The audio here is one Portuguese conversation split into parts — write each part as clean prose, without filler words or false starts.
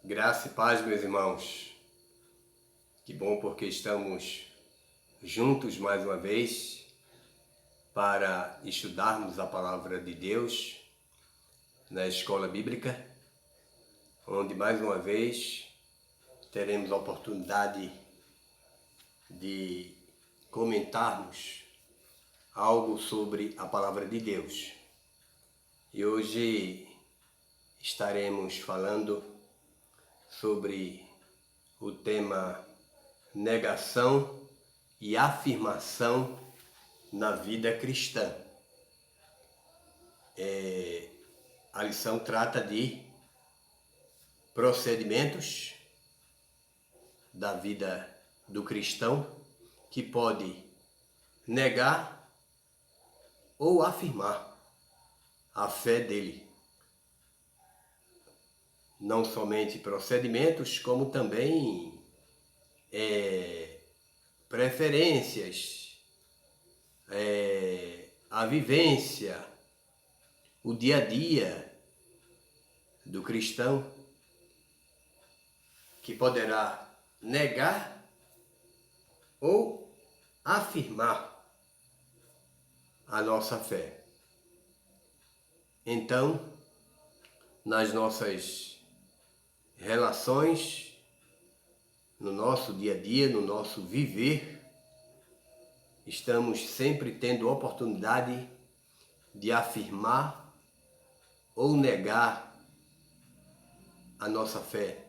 Graça e paz, meus irmãos. Que bom porque estamos juntos mais uma vez para estudarmos a palavra de Deus na escola bíblica, onde mais uma vez teremos a oportunidade de comentarmos algo sobre a palavra de Deus. E hoje estaremos falando sobre o tema negação e afirmação na vida cristã. A lição trata de procedimentos da vida do cristão que pode negar ou afirmar a fé dele. Não somente procedimentos, como também preferências, a vivência, o dia a dia do cristão, que poderá negar ou afirmar a nossa fé. Então, nas nossas relações, no nosso dia a dia, no nosso viver, estamos sempre tendo a oportunidade de afirmar ou negar a nossa fé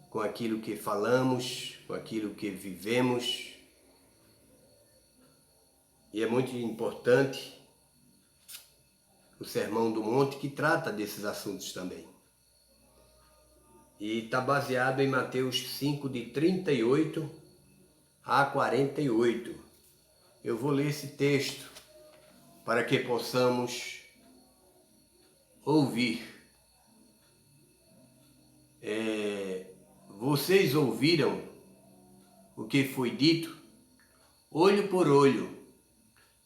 com aquilo que falamos, com aquilo que vivemos. E é muito importante o Sermão do Monte, que trata desses assuntos também. E está baseado em Mateus 5, de 38 a 48. Eu vou ler esse texto para que possamos ouvir. Vocês ouviram o que foi dito? Olho por olho,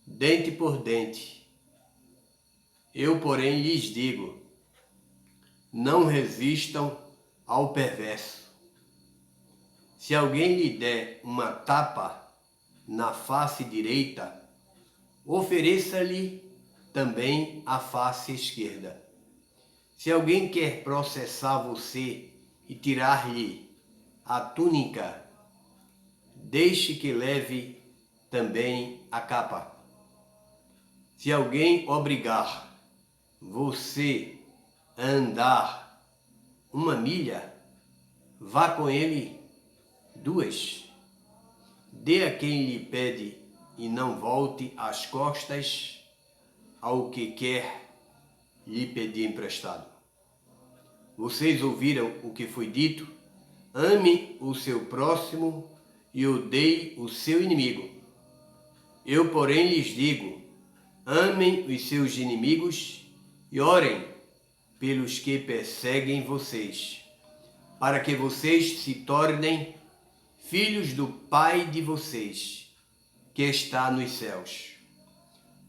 dente por dente. Eu, porém, lhes digo, não resistam ao perverso. Se alguém lhe der uma tapa na face direita, ofereça-lhe também a face esquerda. Se alguém quer processar você e tirar-lhe a túnica, deixe que leve também a capa. Se alguém obrigar você a andar 1 milha, vá com ele 2. Dê a quem lhe pede e não volte as costas ao que quer lhe pedir emprestado. Vocês ouviram o que foi dito? Ame o seu próximo e odeie o seu inimigo. Eu, porém, lhes digo, amem os seus inimigos e orem pelos que perseguem vocês, para que vocês se tornem filhos do Pai de vocês, que está nos céus.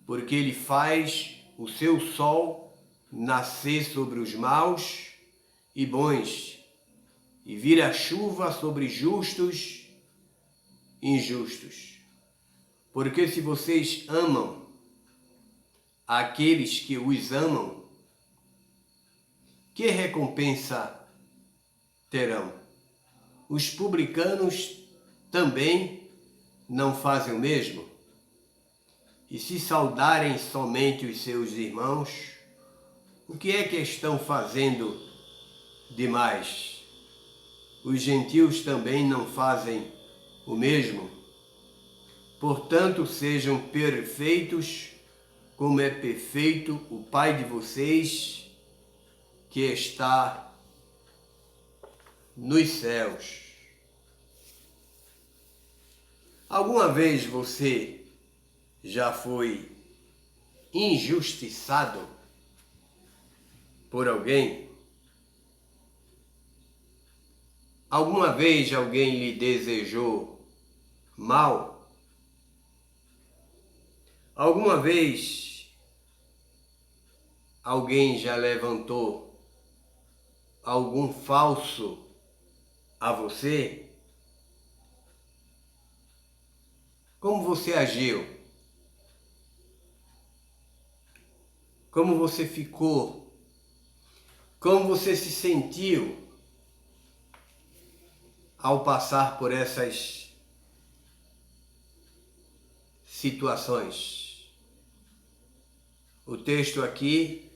Porque Ele faz o seu sol nascer sobre os maus e bons, e vira chuva sobre justos e injustos. Porque se vocês amam aqueles que os amam, que recompensa terão? Os publicanos também não fazem o mesmo? E se saudarem somente os seus irmãos, o que é que estão fazendo demais? Os gentios também não fazem o mesmo? Portanto, sejam perfeitos, como é perfeito o Pai de vocês, que está nos céus. Alguma vez você já foi injustiçado por alguém? Alguma vez alguém lhe desejou mal? Alguma vez alguém já levantou algum falso a você, como você agiu? Como você ficou? Como você se sentiu ao passar por essas situações? O texto aqui,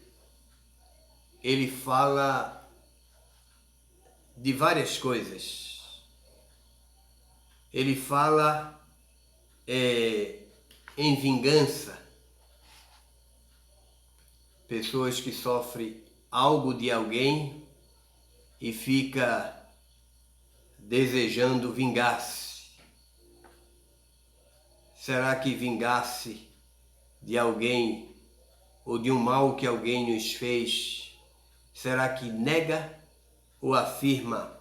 ele fala de várias coisas. Ele fala em vingança. Pessoas que sofrem algo de alguém e fica desejando vingar-se. Será que vingar-se de alguém ou de um mal que alguém nos fez, será que nega ou afirma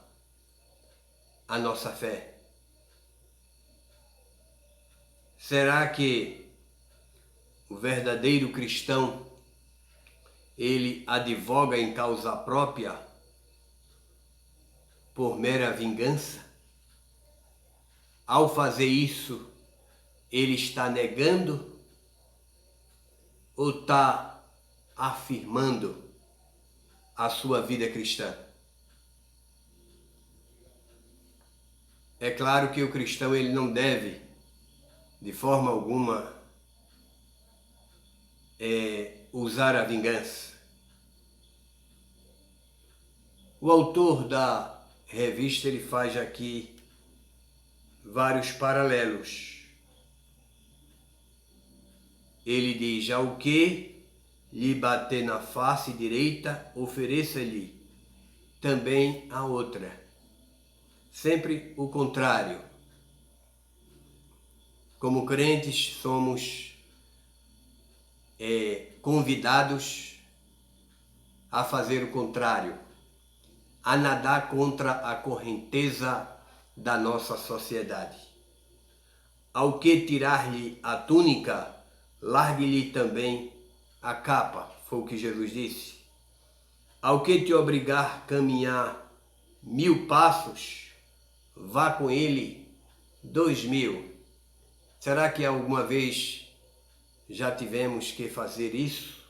a nossa fé? Será que o verdadeiro cristão, ele advoga em causa própria por mera vingança? Ao fazer isso, ele está negando ou está afirmando a sua vida cristã? É claro que o cristão ele não deve, de forma alguma, usar a vingança. O autor da revista ele faz aqui vários paralelos. Ele diz: ao que lhe bater na face direita, ofereça-lhe também a outra. Sempre o contrário. Como crentes somos convidados a fazer o contrário, a nadar contra a correnteza da nossa sociedade. Ao que tirar-lhe a túnica, largue-lhe também a capa, foi o que Jesus disse. Ao que te obrigar a caminhar 1000 passos, vá com ele 2000. Será que alguma vez já tivemos que fazer isso?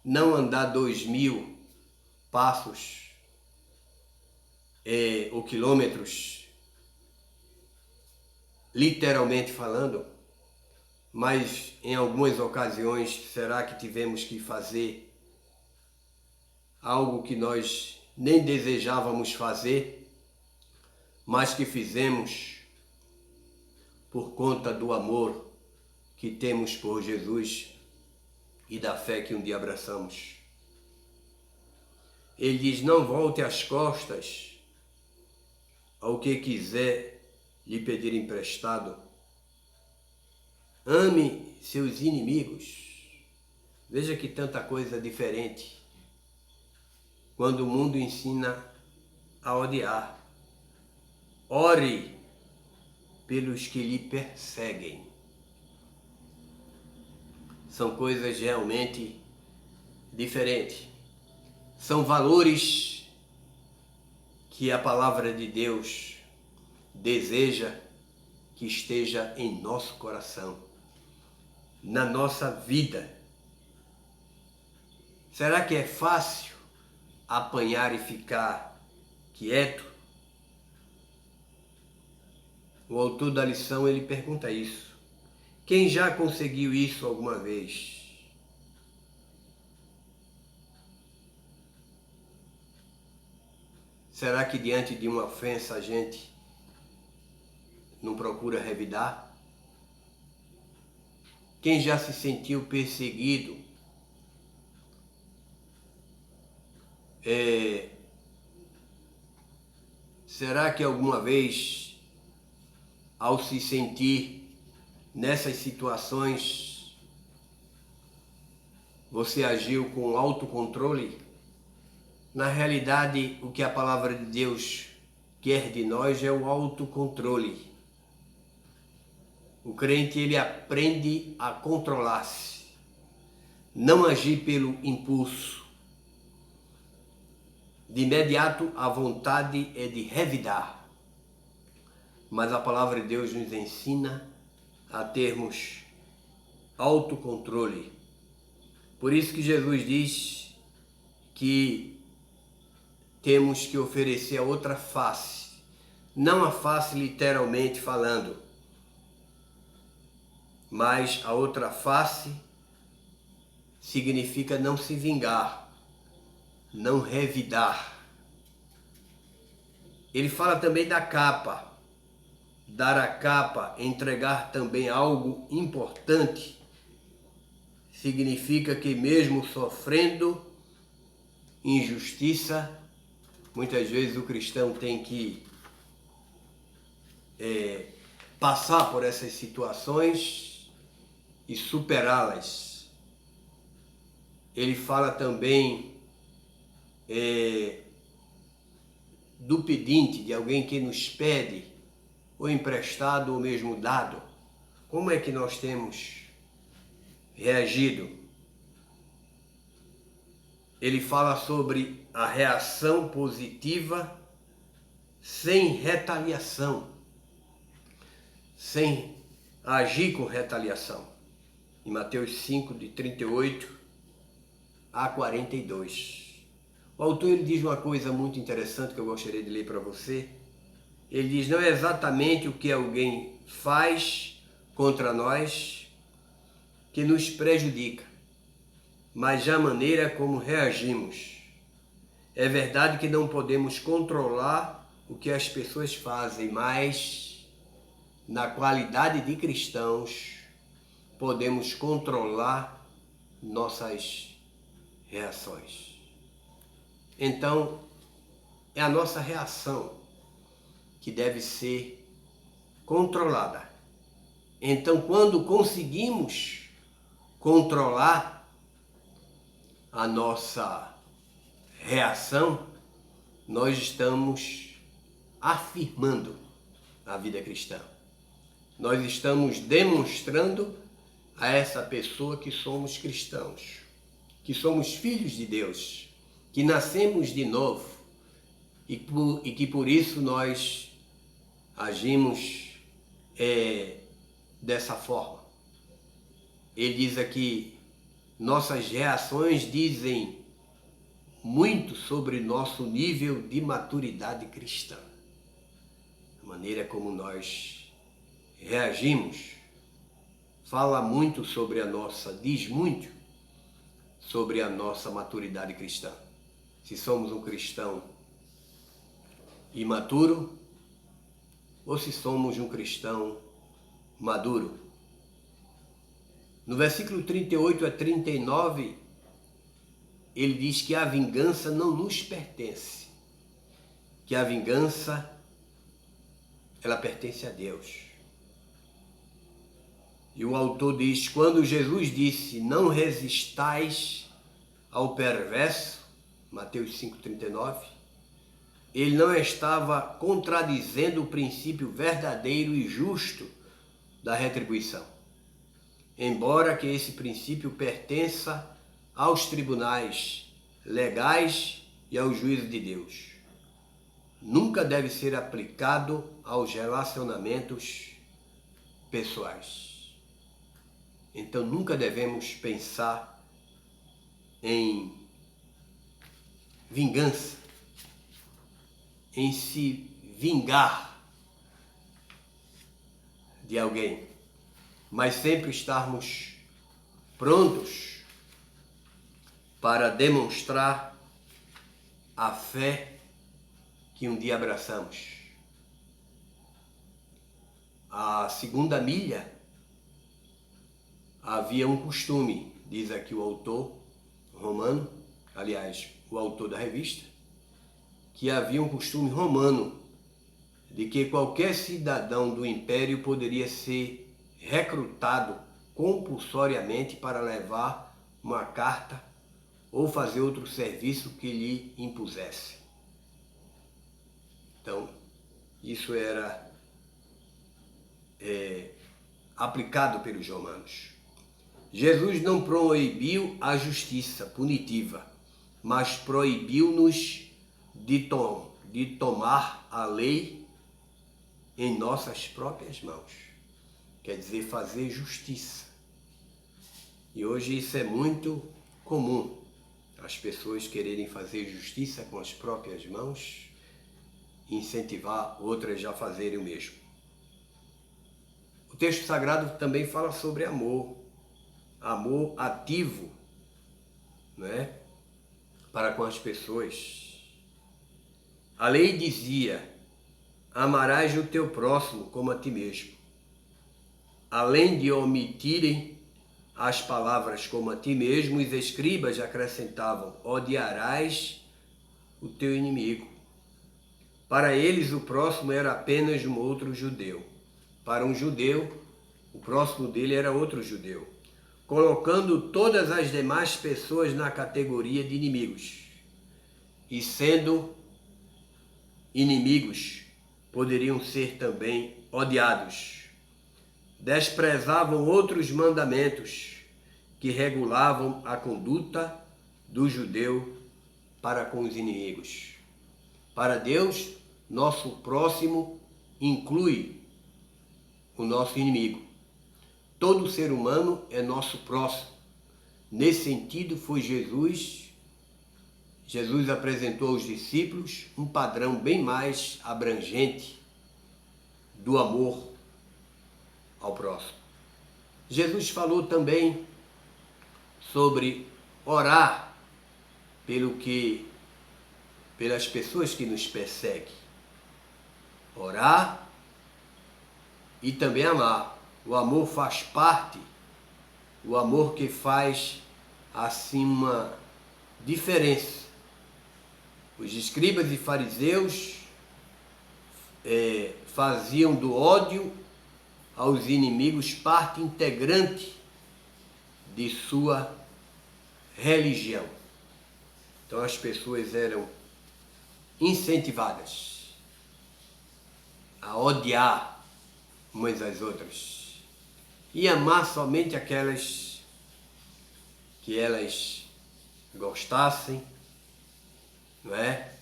Não andar 2000 passos ou quilômetros, literalmente falando, mas em algumas ocasiões será que tivemos que fazer algo que nós nem desejávamos fazer, mas que fizemos por conta do amor que temos por Jesus e da fé que um dia abraçamos? Ele diz: não volte as costas ao que quiser lhe pedir emprestado. Ame seus inimigos. Veja que tanta coisa diferente quando o mundo ensina a odiar. Ore pelos que lhe perseguem. São coisas realmente diferentes. São valores que a palavra de Deus deseja que esteja em nosso coração, na nossa vida. Será que é fácil apanhar e ficar quieto? O autor da lição ele pergunta isso. Quem já conseguiu isso alguma vez? Será que diante de uma ofensa a gente não procura revidar? Quem já se sentiu perseguido? Será que alguma vez, ao se sentir nessas situações, você agiu com autocontrole? Na realidade, o que a palavra de Deus quer de nós é o autocontrole. O crente, ele aprende a controlar-se, não agir pelo impulso. De imediato a vontade é de revidar, mas a palavra de Deus nos ensina a termos autocontrole. Por isso que Jesus diz que temos que oferecer a outra face, não a face literalmente falando, mas a outra face significa não se vingar, não revidar. Ele fala também da capa, dar a capa, entregar também algo importante, significa que mesmo sofrendo injustiça, muitas vezes o cristão tem que passar por essas situações e superá-las. Ele fala também do pedinte, de alguém que nos pede, ou emprestado ou mesmo dado. Como é que nós temos reagido? Ele fala sobre a reação positiva sem retaliação, sem agir com retaliação. Em Mateus 5, de 38 a 42. O autor ele diz uma coisa muito interessante que eu gostaria de ler para você. Ele diz, não é exatamente o que alguém faz contra nós que nos prejudica, mas a maneira como reagimos. É verdade que não podemos controlar o que as pessoas fazem, mas na qualidade de cristãos podemos controlar nossas reações. Então, é a nossa reação que deve ser controlada. Então, quando conseguimos controlar a nossa reação, nós estamos afirmando a vida cristã. Nós estamos demonstrando a essa pessoa que somos cristãos, que somos filhos de Deus, que nascemos de novo e que por isso nós agimos dessa forma. Ele diz aqui, nossas reações dizem muito sobre nosso nível de maturidade cristã. A maneira como nós reagimos fala muito sobre diz muito sobre a nossa maturidade cristã. Se somos um cristão imaturo ou se somos um cristão maduro. No versículo 38 a 39, ele diz que a vingança não nos pertence, que a vingança, ela pertence a Deus. E o autor diz, quando Jesus disse, não resistais ao perverso, Mateus 5,39, ele não estava contradizendo o princípio verdadeiro e justo da retribuição. Embora que esse princípio pertença aos tribunais legais e ao juízo de Deus, nunca deve ser aplicado aos relacionamentos pessoais. Então nunca devemos pensar em vingança, em se vingar de alguém, mas sempre estarmos prontos para demonstrar a fé que um dia abraçamos. A segunda milha havia um costume, diz aqui o autor romano, aliás, o autor da revista, que havia um costume romano de que qualquer cidadão do império poderia ser recrutado compulsoriamente para levar uma carta ou fazer outro serviço que lhe impusesse. Então, isso era aplicado pelos romanos. Jesus não proibiu a justiça punitiva, mas proibiu-nos de tomar a lei em nossas próprias mãos. Quer dizer, fazer justiça. E hoje isso é muito comum, as pessoas quererem fazer justiça com as próprias mãos e incentivar outras a fazerem o mesmo. O texto sagrado também fala sobre amor, amor ativo, não é? Para com as pessoas. A lei dizia: amarás o teu próximo como a ti mesmo. Além de omitirem as palavras como a ti mesmo, os escribas acrescentavam: odiarás o teu inimigo. Para eles, o próximo era apenas um outro judeu. Para um judeu, o próximo dele era outro judeu, colocando todas as demais pessoas na categoria de inimigos. E sendo inimigos, poderiam ser também odiados. Desprezavam outros mandamentos que regulavam a conduta do judeu para com os inimigos. Para Deus, nosso próximo inclui o nosso inimigo. Todo ser humano é nosso próximo. Nesse sentido, foi Jesus apresentou aos discípulos um padrão bem mais abrangente do amor ao próximo. Jesus falou também sobre orar pelas pessoas que nos perseguem. Orar e também amar. O amor faz parte, o amor que faz assim uma diferença. Os escribas e fariseus faziam do ódio aos inimigos parte integrante de sua religião. Então as pessoas eram incentivadas a odiar umas às outras e amar somente aquelas que elas gostassem, não é?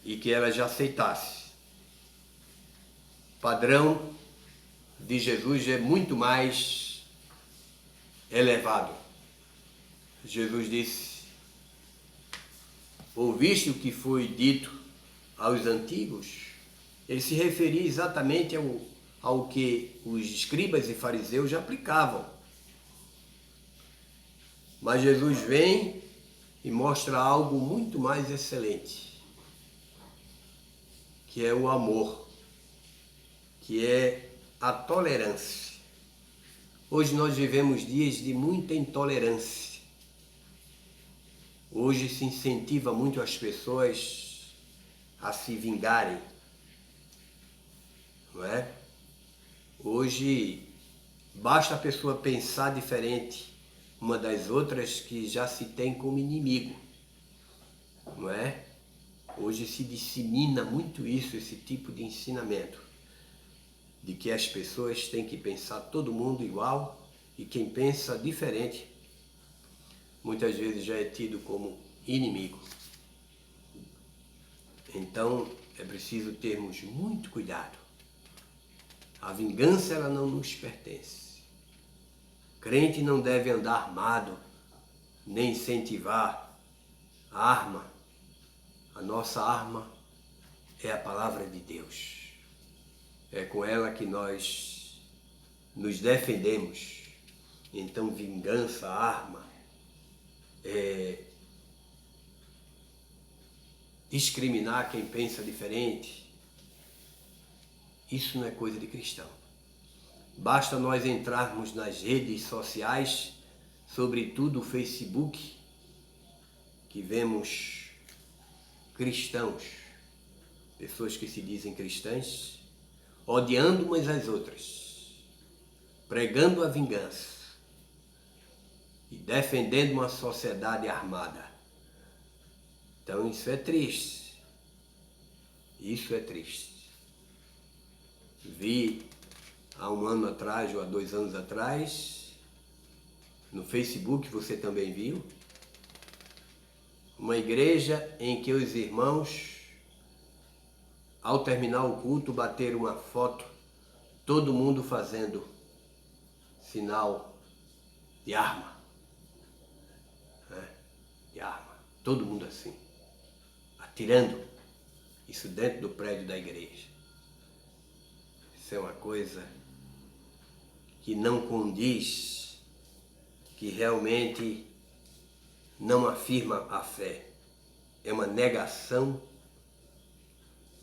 E que elas já aceitassem. O padrão de Jesus é muito mais elevado. Jesus disse: ouviste o que foi dito aos antigos? Ele se referia exatamente ao que os escribas e fariseus já aplicavam. Mas Jesus vem e mostra algo muito mais excelente, que é o amor, que é a tolerância. Hoje nós vivemos dias de muita intolerância. Hoje se incentiva muito as pessoas a se vingarem, não é? Hoje basta a pessoa pensar diferente uma das outras que já se tem como inimigo, não é? Hoje se dissemina muito isso, esse tipo de ensinamento, de que as pessoas têm que pensar todo mundo igual e quem pensa diferente muitas vezes já é tido como inimigo. Então é preciso termos muito cuidado. A vingança ela não nos pertence. Crente não deve andar armado, nem incentivar a arma. A nossa arma é a palavra de Deus. É com ela que nós nos defendemos. Então vingança, arma, discriminar quem pensa diferente, isso não é coisa de cristão. Basta nós entrarmos nas redes sociais, sobretudo o Facebook, que vemos cristãos, pessoas que se dizem cristãs, odiando umas às outras, pregando a vingança e defendendo uma sociedade armada. Então isso é triste. Isso é triste. Vi há um ano atrás ou há 2 anos atrás, no Facebook, você também viu, uma igreja em que os irmãos ao terminar o culto, bater uma foto, todo mundo fazendo sinal de arma, né? De arma, todo mundo assim, atirando, isso dentro do prédio da igreja. Isso é uma coisa que não condiz, que realmente não afirma a fé. É uma negação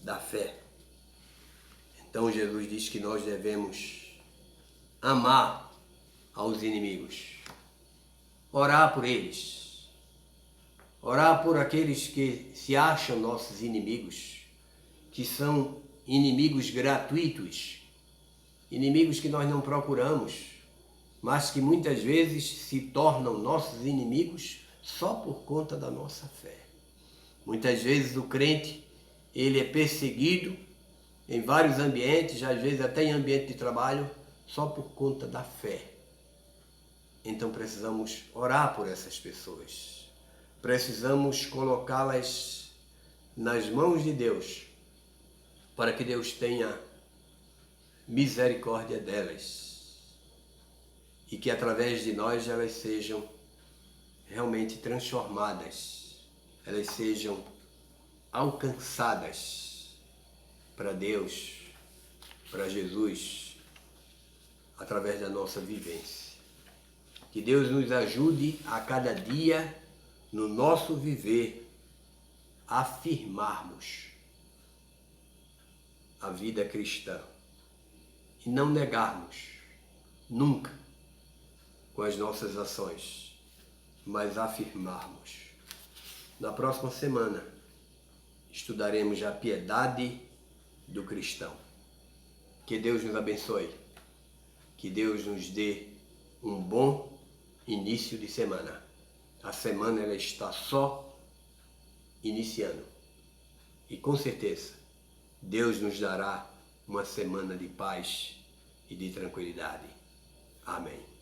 da fé. Então Jesus diz que nós devemos amar aos inimigos, orar por eles, orar por aqueles que se acham nossos inimigos, que são inimigos gratuitos, inimigos que nós não procuramos, mas que muitas vezes se tornam nossos inimigos só por conta da nossa fé. Muitas vezes o crente, ele é perseguido em vários ambientes, às vezes até em ambiente de trabalho, só por conta da fé. Então precisamos orar por essas pessoas. Precisamos colocá-las nas mãos de Deus, para que Deus tenha misericórdia delas e que através de nós elas sejam realmente transformadas, elas sejam alcançadas para Deus, para Jesus, através da nossa vivência. Que Deus nos ajude a cada dia, no nosso viver, a afirmarmos a vida cristã e não negarmos nunca com as nossas ações, mas afirmarmos. Na próxima semana estudaremos a piedade do cristão. Que Deus nos abençoe, que Deus nos dê um bom início de semana. A semana ela está só iniciando e com certeza Deus nos dará uma semana de paz e de tranquilidade. Amém.